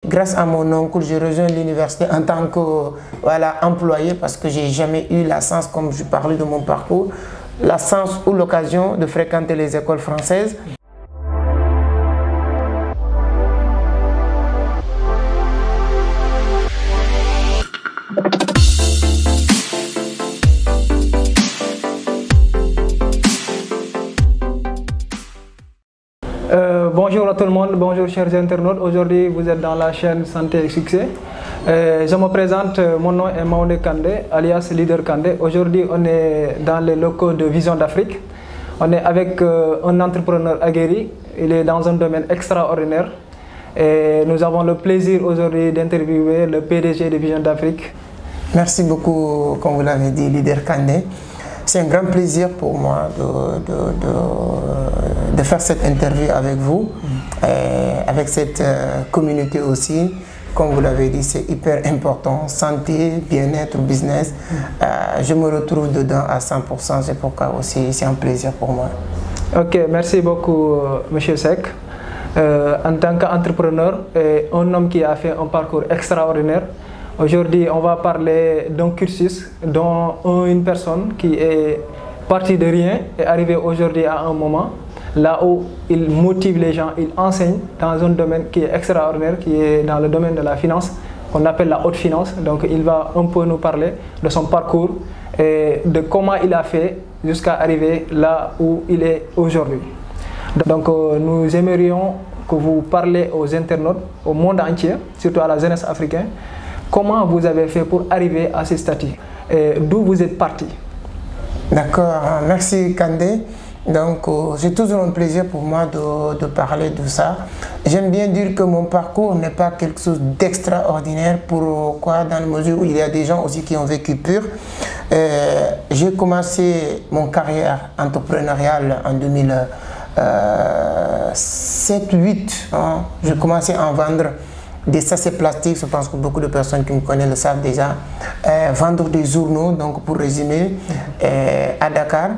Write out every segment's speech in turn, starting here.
Grâce à mon oncle, j'ai rejoint l'université en tant que employé parce que j'ai jamais eu la chance, comme je parlais de mon parcours, la chance ou l'occasion de fréquenter les écoles françaises. Bonjour à tout le monde, bonjour chers internautes. Aujourd'hui, vous êtes dans la chaîne Santé et Succès. Je me présente, mon nom est Maoundé Kandé, alias Leader Kandé. Aujourd'hui, on est dans les locaux de Vision d'Afrique. On est avec un entrepreneur aguerri. Il est dans un domaine extraordinaire. Et nous avons le plaisir aujourd'hui d'interviewer le PDG de Vision d'Afrique. Merci beaucoup, comme vous l'avez dit, Leader Kandé. C'est un grand plaisir pour moi de faire cette interview avec vous, avec cette communauté aussi. Comme vous l'avez dit, c'est hyper important. Santé, bien-être, business. Je me retrouve dedans à 100%. C'est pourquoi aussi c'est un plaisir pour moi. Ok, merci beaucoup, Monsieur Seck. En tant qu'entrepreneur et un homme qui a fait un parcours extraordinaire, aujourd'hui, on va parler d'un cursus dont une personne qui est partie de rien est arrivée aujourd'hui à un moment là où il motive les gens, il enseigne dans un domaine qui est extraordinaire, qui est dans le domaine de la finance, qu'on appelle la haute finance. Donc il va un peu nous parler de son parcours et de comment il a fait jusqu'à arriver là où il est aujourd'hui. Donc nous aimerions que vous parlez aux internautes, au monde entier, surtout à la jeunesse africaine, comment vous avez fait pour arriver à ce statut et d'où vous êtes parti. D'accord, merci Kandé. Donc c'est toujours un plaisir pour moi de parler de ça. J'aime bien dire que mon parcours n'est pas quelque chose d'extraordinaire. Pourquoi? Dans la mesure où il y a des gens aussi qui ont vécu pur. J'ai commencé mon carrière entrepreneuriale en 2007-2008. J'ai commencé à en vendre des sachets plastiques. Je pense que beaucoup de personnes qui me connaissent le savent déjà. Vendre des journaux, donc pour résumer, à Dakar.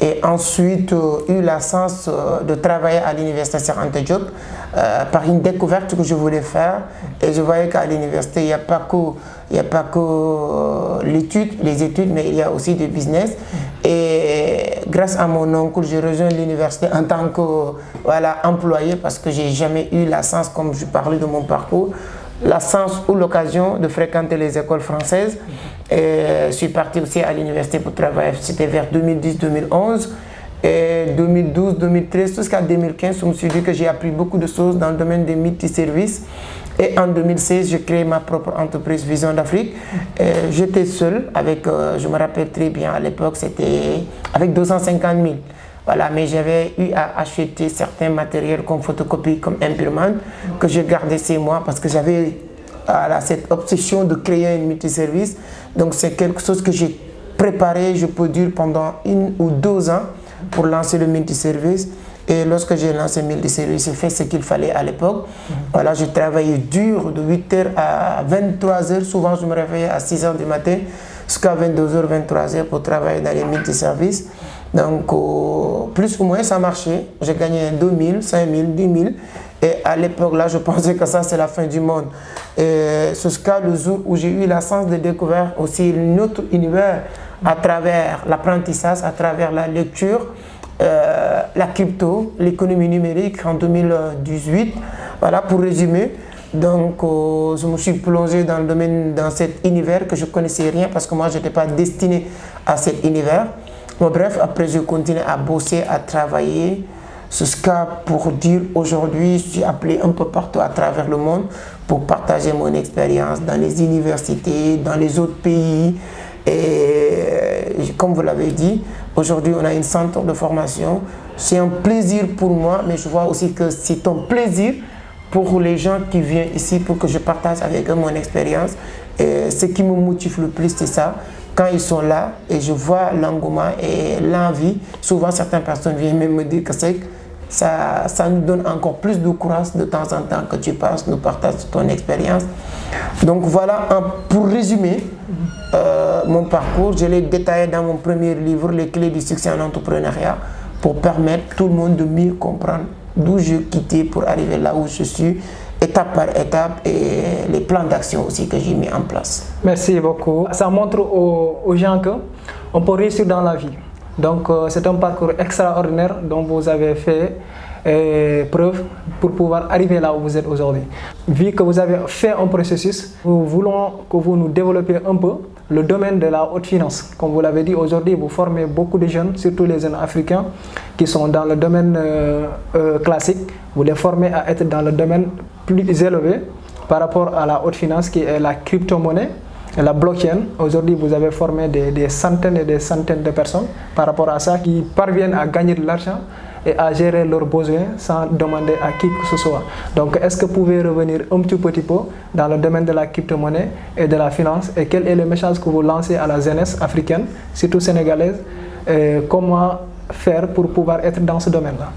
Et ensuite, eu la chance de travailler à l'université Cheikh Anta Diop par une découverte que je voulais faire. Et je voyais qu'à l'université, il n'y a pas que les études, mais il y a aussi du business. Et grâce à mon oncle, j'ai rejoint l'université en tant que employé parce que j'ai jamais eu la chance, comme je parlais de mon parcours, la chance ou l'occasion de fréquenter les écoles françaises. Et je suis parti aussi à l'université pour travailler, c'était vers 2010-2011 et 2012-2013 jusqu'à 2015. Je me suis dit que j'ai appris beaucoup de choses dans le domaine des multiservices. Et en 2016, j'ai créé ma propre entreprise Vision d'Afrique. J'étais seul avec, je me rappelle très bien à l'époque, c'était avec 250 000. Voilà, mais j'avais eu à acheter certains matériels comme photocopie, comme imprimante, que j'ai gardé chez moi parce que j'avais cette obsession de créer un multiservice. Donc c'est quelque chose que j'ai préparé, je peux dire, pendant 1 ou 2 ans pour lancer le multiservice. Et lorsque j'ai lancé le multiservice, j'ai fait ce qu'il fallait à l'époque. Voilà, j'ai travaillé dur de 8h à 23h. Souvent, je me réveillais à 6h du matin jusqu'à 22h, 23h pour travailler dans les multiservices. Donc, plus ou moins, ça marchait. J'ai gagné 2 000, 5 000, 10 000. Et à l'époque, là, je pensais que ça, c'est la fin du monde. Et jusqu'à le jour où j'ai eu la chance de découvrir aussi notre univers à travers l'apprentissage, à travers la lecture, la crypto, l'économie numérique en 2018. Voilà, pour résumer. Donc, je me suis plongé dans le domaine, dans cet univers que je ne connaissais rien parce que moi, je n'étais pas destiné à cet univers. Bon, bref, après, je continue à bosser, à travailler. Jusqu'à pour dire aujourd'hui, je suis appelé un peu partout à travers le monde pour partager mon expérience dans les universités, dans les autres pays. Et comme vous l'avez dit, aujourd'hui on a un centre de formation. C'est un plaisir pour moi, mais je vois aussi que c'est un plaisir pour les gens qui viennent ici pour que je partage avec eux mon expérience. Et ce qui me motive le plus, c'est ça. Quand ils sont là et je vois l'engouement et l'envie, souvent certaines personnes viennent même me dire que c'est ça nous donne encore plus de courage de temps en temps que tu passes, nous partages ton expérience. Donc voilà, pour résumer mon parcours, je l'ai détaillé dans mon premier livre, Les clés du succès en entrepreneuriat, pour permettre tout le monde de mieux comprendre d'où je quittais pour arriver là où je suis étape par étape et les plans d'action aussi que j'ai mis en place. Merci beaucoup. Ça montre aux gens qu'on peut réussir dans la vie. Donc c'est un parcours extraordinaire dont vous avez fait preuve pour pouvoir arriver là où vous êtes aujourd'hui. Vu que vous avez fait un processus, nous voulons que vous nous développiez un peu le domaine de la haute finance. Comme vous l'avez dit, aujourd'hui vous formez beaucoup de jeunes, surtout les jeunes africains qui sont dans le domaine classique. Vous les formez à être dans le domaine plus élevé par rapport à la haute finance qui est la crypto-monnaie. La blockchain, aujourd'hui vous avez formé des centaines et des centaines de personnes par rapport à ça qui parviennent à gagner de l'argent et à gérer leurs besoins sans demander à qui que ce soit. Donc est-ce que vous pouvez revenir un petit peu dans le domaine de la crypto-monnaie et de la finance et quel est le message que vous lancez à la jeunesse africaine, surtout sénégalaise, et comment faire pour pouvoir être dans ce domaine-là?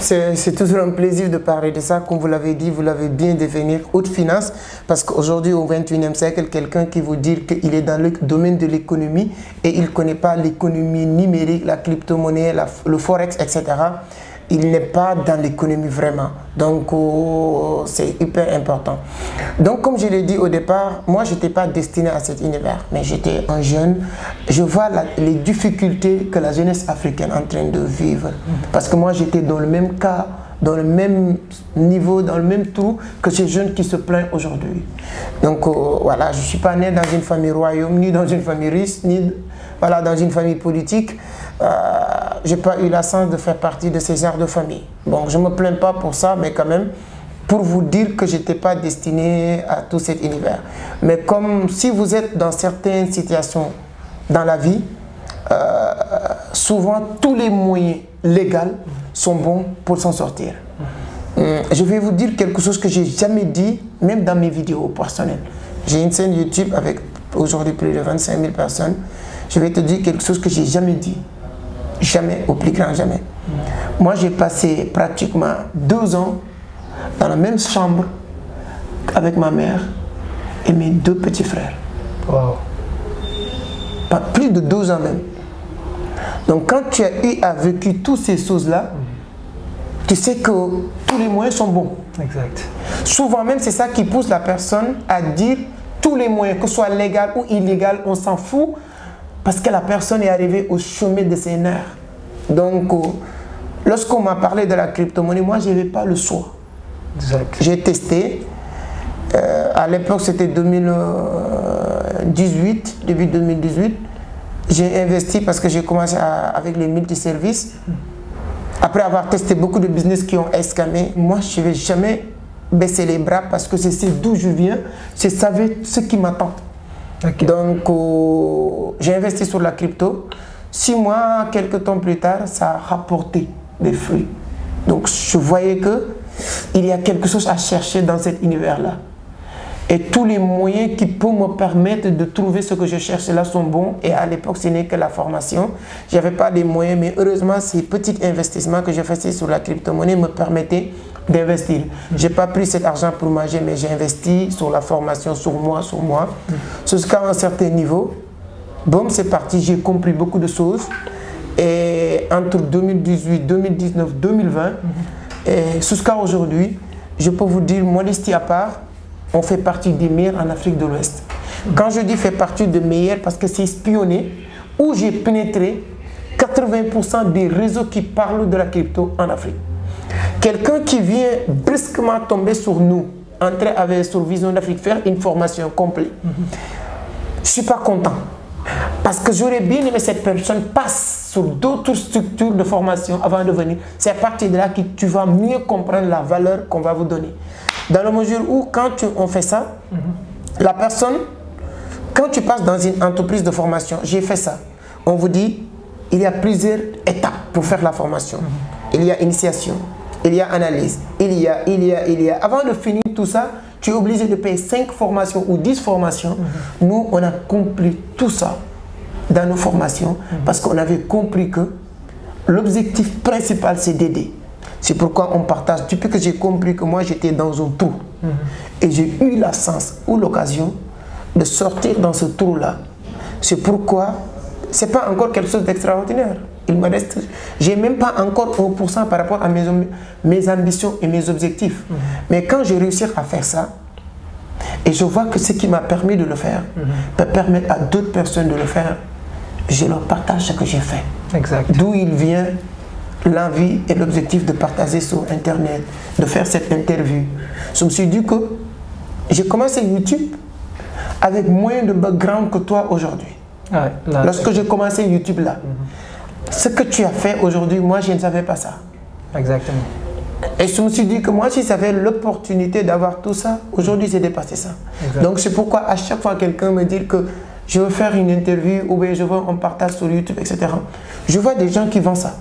C'est toujours un plaisir de parler de ça. Comme vous l'avez dit, vous l'avez bien défini, haute finance, parce qu'aujourd'hui, au XXIe siècle, quelqu'un qui vous dit qu'il est dans le domaine de l'économie et il ne connaît pas l'économie numérique, la crypto-monnaie, le forex, etc., il n'est pas dans l'économie vraiment. Donc, c'est hyper important. Donc, comme je l'ai dit au départ, moi, je n'étais pas destiné à cet univers, mais j'étais un jeune. Je vois les difficultés que la jeunesse africaine est en train de vivre. Parce que moi, j'étais dans le même cas, dans le même niveau, dans le même trou que ces jeunes qui se plaignent aujourd'hui. Donc, voilà, je ne suis pas né dans une famille royaume, ni dans une famille riche, ni voilà, dans une famille politique. Je n'ai pas eu la chance de faire partie de ces genres de famille. Bon, je ne me plains pas pour ça, mais quand même, pour vous dire que je n'étais pas destiné à tout cet univers. Mais comme si vous êtes dans certaines situations dans la vie, souvent tous les moyens légaux sont bons pour s'en sortir. Je vais vous dire quelque chose que je n'ai jamais dit, même dans mes vidéos personnelles. J'ai une chaîne YouTube avec aujourd'hui plus de 25 000 personnes. Je vais te dire quelque chose que je n'ai jamais dit. Jamais, au plus grand jamais. Moi, j'ai passé pratiquement 2 ans dans la même chambre avec ma mère et mes 2 petits frères. Wow. Pas plus de 2 ans même. Donc, quand tu as eu à vécu toutes ces choses-là, tu sais que tous les moyens sont bons. Exact. Souvent même, c'est ça qui pousse la personne à dire tous les moyens, que ce soit légal ou illégal, on s'en fout. Parce que la personne est arrivée au sommet de ses nerfs. Donc, lorsqu'on m'a parlé de la crypto-monnaie, moi, je n'avais pas le choix. J'ai testé. À l'époque, c'était 2018, début 2018. J'ai investi parce que j'ai commencé avec les multiservices. Après avoir testé beaucoup de business qui ont escamé, moi, je ne vais jamais baisser les bras parce que c'est d'où je viens. Je savais ce qui m'attend. Okay. Donc, j'ai investi sur la crypto. 6 mois, quelques temps plus tard, ça a rapporté des fruits. Donc, je voyais qu'il y a quelque chose à chercher dans cet univers-là. Et tous les moyens qui peuvent me permettre de trouver ce que je cherche là sont bons. Et à l'époque, ce n'est que la formation. Je n'avais pas les moyens, mais heureusement, ces petits investissements que j'ai faisais sur la crypto-monnaie me permettaient d'investir. Je n'ai pas pris cet argent pour manger, mais j'ai investi sur la formation, sur moi. Jusqu'à un certain niveau, bon, c'est parti, j'ai compris beaucoup de choses. Et entre 2018, 2019, 2020, et jusqu'à aujourd'hui, je peux vous dire, modestie à part, on fait partie des meilleurs en Afrique de l'Ouest. Quand je dis fait partie des meilleurs, parce que c'est espionné, où j'ai pénétré 80% des réseaux qui parlent de la crypto en Afrique. Quelqu'un qui vient brusquement tomber sur nous, entrer avec sur Vision d'Afrique, faire une formation complète, je ne suis pas content. Parce que j'aurais bien aimé que cette personne passe sur d'autres structures de formation avant de venir. C'est à partir de là que tu vas mieux comprendre la valeur qu'on va vous donner. Dans la mesure où, quand on fait ça, la personne, quand tu passes dans une entreprise de formation, j'ai fait ça, on vous dit, il y a plusieurs étapes pour faire la formation. Il y a initiation, il y a analyse, il y a. Avant de finir tout ça, tu es obligé de payer 5 formations ou 10 formations. Nous, on a compris tout ça dans nos formations parce qu'on avait compris que l'objectif principal, c'est d'aider. C'est pourquoi on partage. Depuis que j'ai compris que moi, j'étais dans un trou et j'ai eu la chance ou l'occasion de sortir dans ce trou-là, c'est pourquoi ce n'est pas encore quelque chose d'extraordinaire. Il me reste, j'ai même pas encore 1% par rapport à mes ambitions et mes objectifs. Mais quand j'ai réussi à faire ça, et je vois que ce qui m'a permis de le faire peut permettre à d'autres personnes de le faire, je leur partage ce que j'ai fait. Exact. D'où il vient l'envie et l'objectif de partager sur Internet, de faire cette interview. Je me suis dit que j'ai commencé YouTube avec moins de background que toi aujourd'hui. Ouais, lorsque j'ai commencé YouTube là, ce que tu as fait aujourd'hui, moi je ne savais pas ça. Exactement. Et je me suis dit que moi, si j'avais l'opportunité d'avoir tout ça, aujourd'hui j'ai dépassé ça. Exactement. Donc c'est pourquoi à chaque fois quelqu'un me dit que je veux faire une interview ou bien je veux un partage sur YouTube, etc. Je vois des gens qui vendent ça.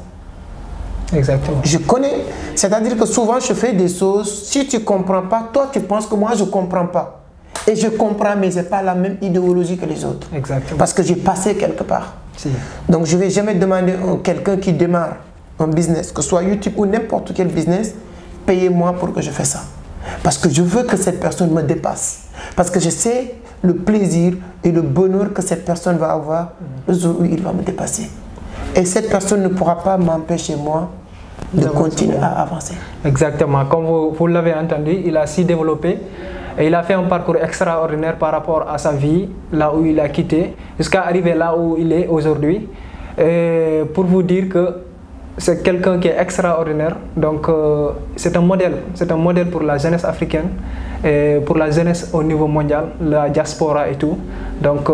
Exactement. Je connais, c'est-à-dire que souvent je fais des choses, si tu ne comprends pas, toi tu penses que moi je ne comprends pas. Et je comprends, mais ce n'est pas la même idéologie que les autres. Exactement. Parce que j'ai passé quelque part. Si. Donc je ne vais jamais demander à quelqu'un qui démarre un business, que ce soit YouTube ou n'importe quel business, payez-moi pour que je fasse ça. Parce que je veux que cette personne me dépasse. Parce que je sais le plaisir et le bonheur que cette personne va avoir le jour où il va me dépasser. Et cette personne ne pourra pas m'empêcher, moi, de continuer à avancer. Exactement. Comme vous l'avez entendu, il a si développé et il a fait un parcours extraordinaire par rapport à sa vie, là où il a quitté, jusqu'à arriver là où il est aujourd'hui. Pour vous dire que c'est quelqu'un qui est extraordinaire. Donc, c'est un modèle pour la jeunesse africaine et pour la jeunesse au niveau mondial, la diaspora et tout. Donc,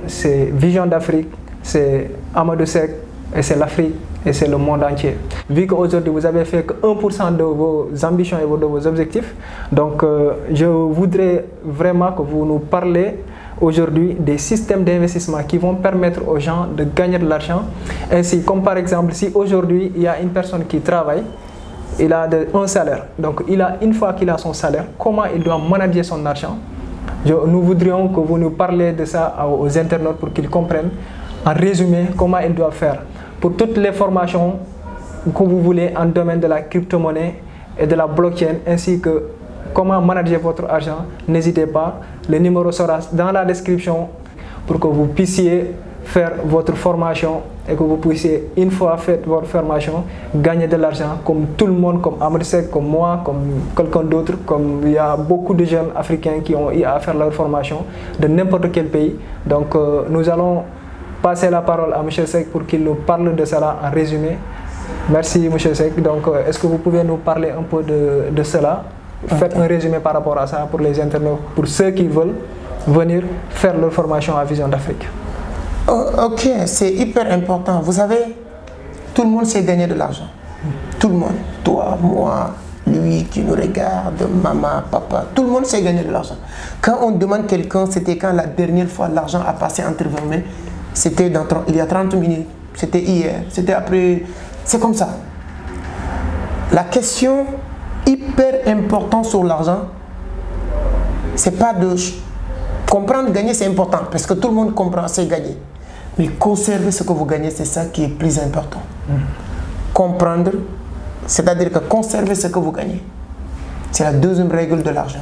c'est Vision d'Afrique, c'est Amadou Seck et c'est l'Afrique et c'est le monde entier. Vu qu'aujourd'hui vous avez fait que 1% de vos ambitions et de vos objectifs, donc je voudrais vraiment que vous nous parlez aujourd'hui des systèmes d'investissement qui vont permettre aux gens de gagner de l'argent. Ainsi, comme par exemple, si aujourd'hui il y a une personne qui travaille, il a un salaire. Donc, une fois qu'il a son salaire, comment il doit manager son argent? Nous voudrions que vous nous parliez de ça aux internautes pour qu'ils comprennent en résumé comment ils doivent faire. Pour toutes les formations que vous voulez en domaine de la crypto-monnaie et de la blockchain, ainsi que comment manager votre argent, n'hésitez pas. Le numéro sera dans la description pour que vous puissiez faire votre formation et que vous puissiez, une fois faite votre formation, gagner de l'argent comme tout le monde, comme Amadou Seck, comme moi, comme quelqu'un d'autre, comme il y a beaucoup de jeunes africains qui ont eu à faire leur formation de n'importe quel pays. Donc nous allons passer la parole à M. Seck pour qu'il nous parle de cela en résumé. Merci M. Seck. Donc est-ce que vous pouvez nous parler un peu de cela? Faites un résumé par rapport à ça pour les internautes, pour ceux qui veulent venir faire leur formation à Vision d'Afrique. Ok, c'est hyper important. Vous savez, tout le monde sait gagner de l'argent. Tout le monde. Toi, moi, lui qui nous regarde, maman, papa, tout le monde sait gagner de l'argent. Quand on demande quelqu'un, c'était quand la dernière fois l'argent a passé entre vos mains, c'était il y a 30 minutes, c'était hier, c'était après, c'est comme ça. La question hyper importante sur l'argent, c'est pas de comprendre, gagner, c'est important, parce que tout le monde comprend, c'est gagner. Mais conserver ce que vous gagnez, c'est ça qui est plus important. Comprendre, c'est-à-dire que conserver ce que vous gagnez, c'est la deuxième règle de l'argent.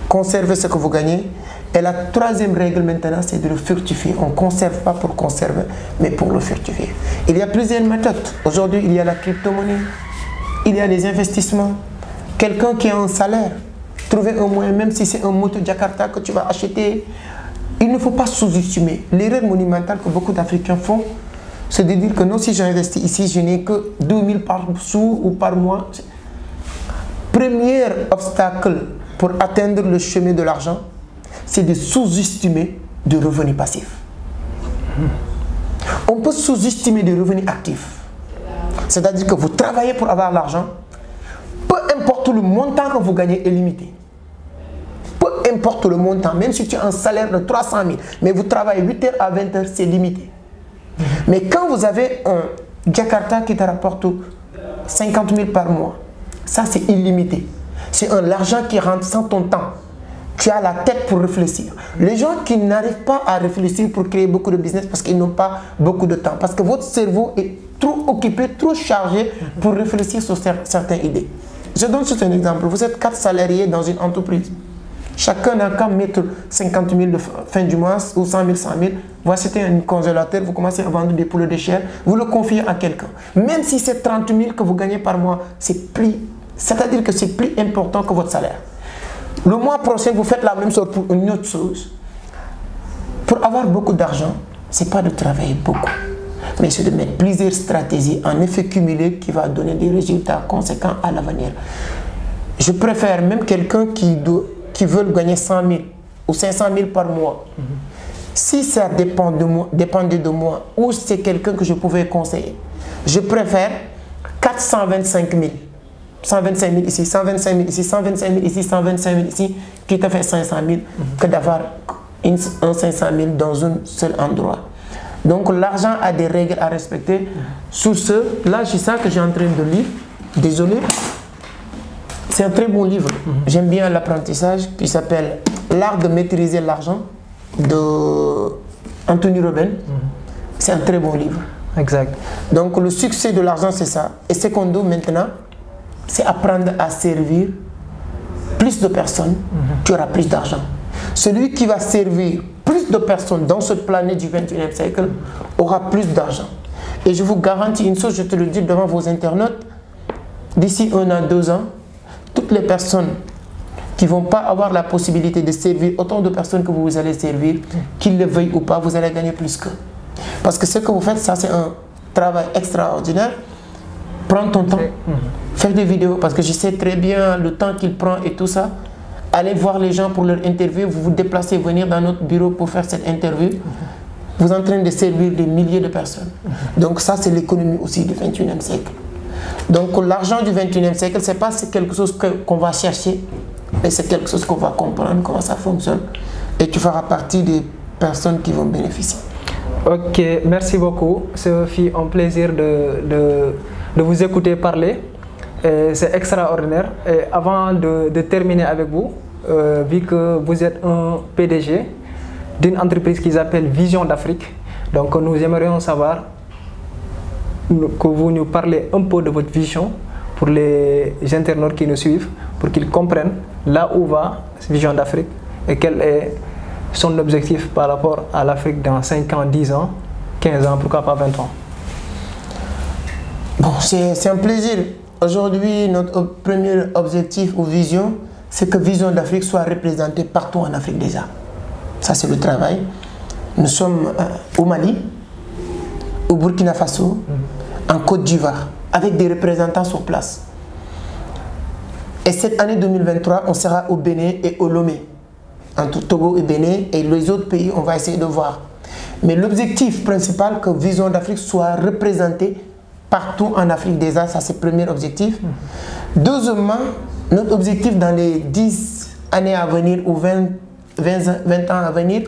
Conserver ce que vous gagnez. Et la troisième règle maintenant, c'est de le fructifier. On ne conserve pas pour conserver, mais pour le fructifier. Il y a plusieurs méthodes. Aujourd'hui, il y a la crypto-monnaie, il y a les investissements. Quelqu'un qui a un salaire, trouver un moyen, même si c'est un moto Jakarta que tu vas acheter, il ne faut pas sous-estimer. L'erreur monumentale que beaucoup d'Africains font, c'est de dire que non, si j'investis ici, je n'ai que 2000 par jour ou par mois. Premier obstacle pour atteindre le chemin de l'argent, c'est de sous-estimer de revenus passifs. On peut sous-estimer des revenus actifs. C'est-à-dire que vous travaillez pour avoir l'argent, peu importe le montant que vous gagnez est limité. Peu importe le montant, même si tu as un salaire de 300 000, mais vous travaillez 8h à 20h, c'est limité. Mais quand vous avez un Jakarta qui te rapporte 50 000 par mois, ça c'est illimité. C'est l'argent qui rentre sans ton temps. Tu as la tête pour réfléchir. Les gens qui n'arrivent pas à réfléchir pour créer beaucoup de business parce qu'ils n'ont pas beaucoup de temps. Parce que votre cerveau est trop occupé, trop chargé pour réfléchir sur certaines idées. Je donne juste un exemple. Vous êtes 4 salariés dans une entreprise. Chacun n'a qu'à mettre 50 000 de fin du mois ou 100 000, 100 000. Voici un congélateur, vous commencez à vendre des poulets de chair, vous le confiez à quelqu'un. Même si c'est 30 000 que vous gagnez par mois, c'est-à-dire que c'est plus important que votre salaire. Le mois prochain, vous faites la même chose pour une autre chose. Pour avoir beaucoup d'argent, ce n'est pas de travailler beaucoup, mais c'est de mettre plusieurs stratégies en effet cumulé qui va donner des résultats conséquents à l'avenir. Je préfère même quelqu'un qui veut gagner 100 000 ou 500 000 par mois. Si ça dépendait de moi ou c'est quelqu'un que je pouvais conseiller, je préfère 425 000. 125 000 ici, 125 000 ici, 125 000 ici, 125 000 ici, qui te fait 500 000 que d'avoir un 500 000 dans un seul endroit. Donc l'argent a des règles à respecter. Sur ce, là, c'est ça que j'ai en train de lire. Désolé. C'est un très bon livre. J'aime bien l'apprentissage qui s'appelle L'art de maîtriser l'argent de Anthony Robbins. C'est un très bon livre. Exact. Donc le succès de l'argent, c'est ça. Et secondo, maintenant, c'est apprendre à servir plus de personnes, tu auras plus d'argent. Celui qui va servir plus de personnes dans cette planète du 21e siècle aura plus d'argent. Et je vous garantis une chose, je te le dis devant vos internautes, d'ici 1 an, 2 ans, toutes les personnes qui ne vont pas avoir la possibilité de servir autant de personnes que vous allez servir, qu'ils le veuillent ou pas, vous allez gagner plus qu'eux. Parce que ce que vous faites, ça c'est un travail extraordinaire. Prends ton temps, fais des vidéos, parce que je sais très bien le temps qu'il prend et tout ça. Allez voir les gens pour leur interview, vous vous déplacez, venir dans notre bureau pour faire cette interview. Vous êtes en train de servir des milliers de personnes. Donc ça, c'est l'économie aussi du 21e siècle. Donc l'argent du 21e siècle, ce n'est pas quelque chose qu'on va chercher, mais c'est quelque chose qu'on va comprendre comment ça fonctionne. Et tu feras partie des personnes qui vont bénéficier. Ok, merci beaucoup. Ce fut un plaisir de vous écouter parler. C'est extraordinaire. Et avant de terminer avec vous, vu que vous êtes un PDG d'une entreprise qui s'appelle Vision d'Afrique, donc nous aimerions savoir que vous nous parlez un peu de votre vision pour les internautes qui nous suivent, pour qu'ils comprennent là où va Vision d'Afrique et quel est son objectif par rapport à l'Afrique dans 5 ans, 10 ans, 15 ans, pourquoi pas 20 ans. Bon, c'est un plaisir. Aujourd'hui, notre premier objectif ou vision, c'est que Vision d'Afrique soit représentée partout en Afrique déjà. Ça, c'est le travail. Nous sommes au Mali, au Burkina Faso, en Côte d'Ivoire, avec des représentants sur place. Et cette année 2023, on sera au Bénin et au Lomé, entre Togo et Bénin, et les autres pays, on va essayer de voir. Mais l'objectif principal, que Vision d'Afrique soit représentée partout en Afrique déjà, ça c'est le premier objectif. Deuxièmement, notre objectif dans les 10 années à venir ou 20 ans à venir,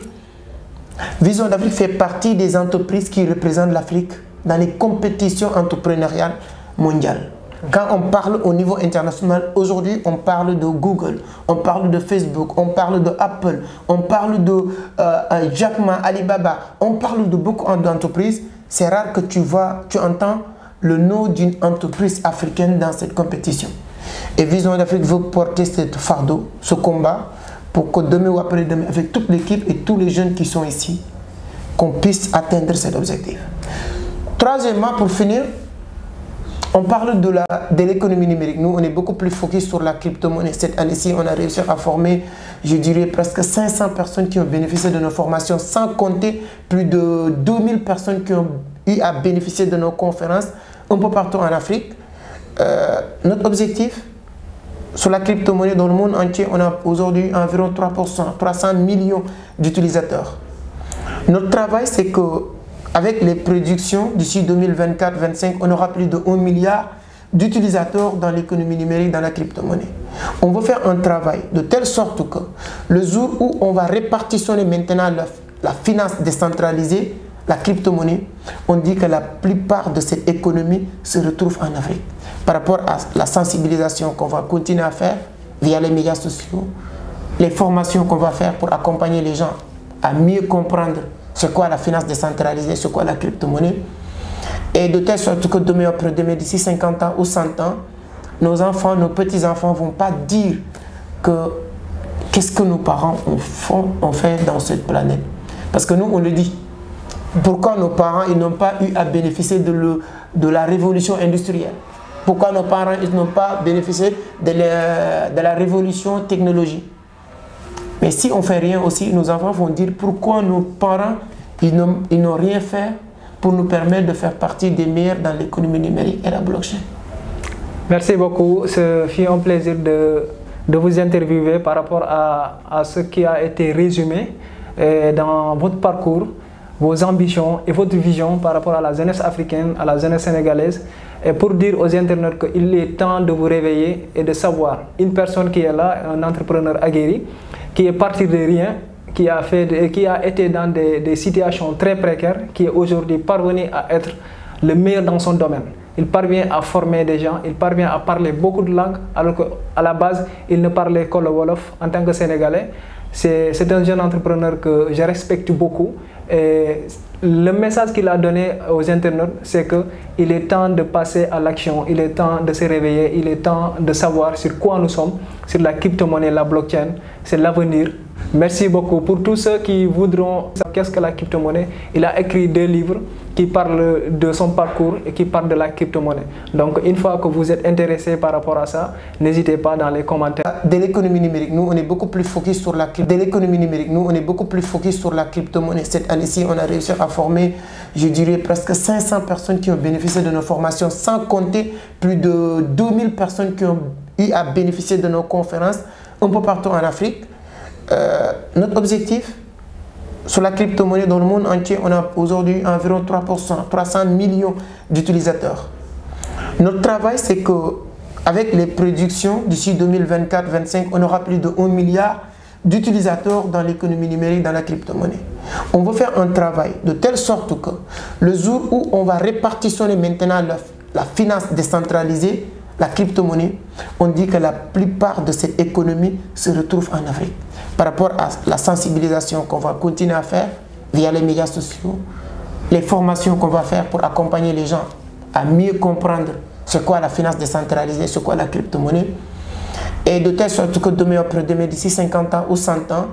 Vision d'Afrique fait partie des entreprises qui représentent l'Afrique dans les compétitions entrepreneuriales mondiales. Quand on parle au niveau international, aujourd'hui on parle de Google, on parle de Facebook, on parle de Apple, on parle de Jack Ma, Alibaba, on parle de beaucoup d'entreprises. C'est rare que tu entends le nom d'une entreprise africaine dans cette compétition. Et Vision d'Afrique veut porter ce fardeau, ce combat, pour que demain ou après-demain, avec toute l'équipe et tous les jeunes qui sont ici, qu'on puisse atteindre cet objectif. Troisièmement, pour finir, on parle de l'économie numérique. Nous, on est beaucoup plus focus sur la crypto-monnaie. Cette année-ci, on a réussi à former, je dirais, presque 500 personnes qui ont bénéficié de nos formations, sans compter plus de 2000 personnes qui ont eu à bénéficier de nos conférences un peu partout en Afrique. Notre objectif, sur la crypto-monnaie dans le monde entier, on a aujourd'hui environ 300 millions d'utilisateurs. Notre travail, c'est que avec les prédictions d'ici 2024-2025, on aura plus de 1 milliard d'utilisateurs dans l'économie numérique, dans la crypto-monnaie. On veut faire un travail de telle sorte que le jour où on va répartitionner maintenant la finance décentralisée, la crypto-monnaie, on dit que la plupart de cette économie se retrouve en Afrique. Par rapport à la sensibilisation qu'on va continuer à faire via les médias sociaux, les formations qu'on va faire pour accompagner les gens à mieux comprendre c'est quoi la finance décentralisée, c'est quoi la crypto-monnaie. Et de telle sorte que demain après-demain, d'ici 50 ans ou 100 ans, nos enfants, nos petits-enfants ne vont pas dire que qu'est-ce que nos parents ont fait dans cette planète. Parce que nous, on le dit. Pourquoi nos parents n'ont pas eu à bénéficier de la révolution industrielle? Pourquoi nos parents n'ont pas bénéficié de la révolution technologique? Mais si on ne fait rien aussi, nos enfants vont dire pourquoi nos parents n'ont rien fait pour nous permettre de faire partie des meilleurs dans l'économie numérique et la blockchain. Merci beaucoup. Ce fut un plaisir de vous interviewer par rapport à ce qui a été résumé dans votre parcours, vos ambitions et votre vision par rapport à la jeunesse africaine, à la jeunesse sénégalaise, et pour dire aux internautes qu'il est temps de vous réveiller et de savoir une personne qui est là, un entrepreneur aguerri, qui est parti de rien, qui a été dans des situations très précaires, qui est aujourd'hui parvenu à être le meilleur dans son domaine. Il parvient à former des gens, il parvient à parler beaucoup de langues, alors qu'à la base, il ne parlait que le Wolof en tant que Sénégalais. C'est un jeune entrepreneur que je respecte beaucoup. Et le message qu'il a donné aux internautes, c'est qu'il est temps de passer à l'action, il est temps de se réveiller, il est temps de savoir sur quoi nous sommes, sur la crypto-monnaie, la blockchain, c'est l'avenir. Merci beaucoup. Pour tous ceux qui voudront savoir qu'est-ce que la crypto-monnaie, il a écrit 2 livres qui parlent de son parcours et qui parlent de la crypto-monnaie. Donc une fois que vous êtes intéressé par rapport à ça, n'hésitez pas dans les commentaires. De l'économie numérique, nous on est beaucoup plus focus sur la crypto-monnaie. Cette année-ci, on a réussi à former, je dirais, presque 500 personnes qui ont bénéficié de nos formations, sans compter plus de 2000 personnes qui ont eu à bénéficier de nos conférences un peu partout en Afrique. Notre objectif sur la crypto-monnaie dans le monde entier, on a aujourd'hui environ 300 millions d'utilisateurs. Notre travail, c'est qu'avec les prédictions d'ici 2024-2025, on aura plus de 1 milliard d'utilisateurs dans l'économie numérique, dans la crypto-monnaie. On veut faire un travail de telle sorte que le jour où on va répartitionner maintenant la finance décentralisée, la crypto-monnaie, on dit que la plupart de cette économie se retrouve en Afrique. Par rapport à la sensibilisation qu'on va continuer à faire via les médias sociaux, les formations qu'on va faire pour accompagner les gens à mieux comprendre c'est quoi la finance décentralisée, c'est quoi la crypto-monnaie, et de telle sorte que demain, après-demain, d'ici 50 ans ou 100 ans,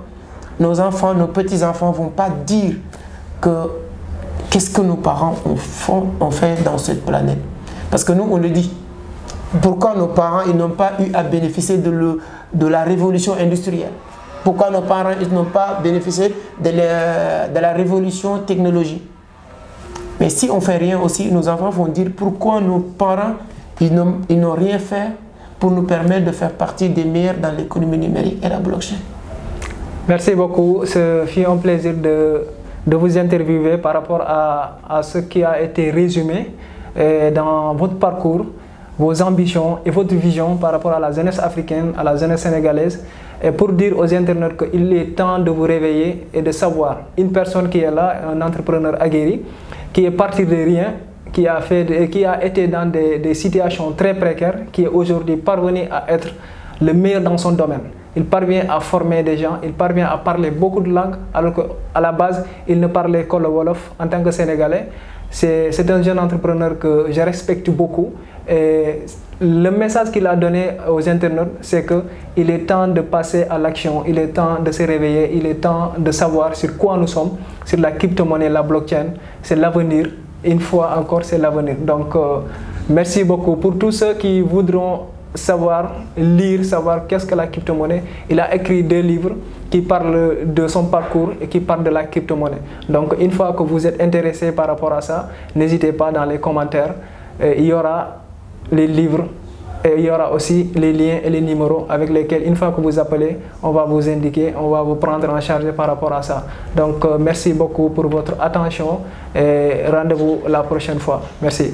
nos enfants, nos petits-enfants ne vont pas dire qu'est-ce que nos parents ont fait dans cette planète. Parce que nous, on le dit. Pourquoi nos parents n'ont pas eu à bénéficier de la révolution industrielle? Pourquoi nos parents n'ont pas bénéficié de la révolution technologique? Mais si on ne fait rien aussi, nos enfants vont dire pourquoi nos parents n'ont rien fait pour nous permettre de faire partie des meilleurs dans l'économie numérique et la blockchain. Merci beaucoup. Ce fut un plaisir de vous interviewer par rapport à ce qui a été résumé dans votre parcours, vos ambitions et votre vision par rapport à la jeunesse africaine, à la jeunesse sénégalaise, et pour dire aux internautes qu'il est temps de vous réveiller et de savoir une personne qui est là, un entrepreneur aguerri, qui est parti de rien, qui a été dans des situations très précaires, qui est aujourd'hui parvenu à être le meilleur dans son domaine. Il parvient à former des gens, il parvient à parler beaucoup de langues, alors qu'à la base, il ne parlait que le Wolof en tant que Sénégalais. C'est un jeune entrepreneur que je respecte beaucoup. Et le message qu'il a donné aux internautes, c'est qu'il est temps de passer à l'action, il est temps de se réveiller, il est temps de savoir sur quoi nous sommes, sur la crypto-monnaie, la blockchain, c'est l'avenir. Une fois encore, c'est l'avenir. Donc, merci beaucoup. Pour tous ceux qui voudront savoir qu'est-ce que la crypto-monnaie, il a écrit 2 livres qui parlent de son parcours et qui parlent de la crypto-monnaie. Donc, une fois que vous êtes intéressé par rapport à ça, n'hésitez pas dans les commentaires. Il y aura les livres et il y aura aussi les liens et les numéros avec lesquels, une fois que vous appelez, on va vous indiquer, on va vous prendre en charge par rapport à ça. Donc, merci beaucoup pour votre attention et rendez-vous la prochaine fois. Merci.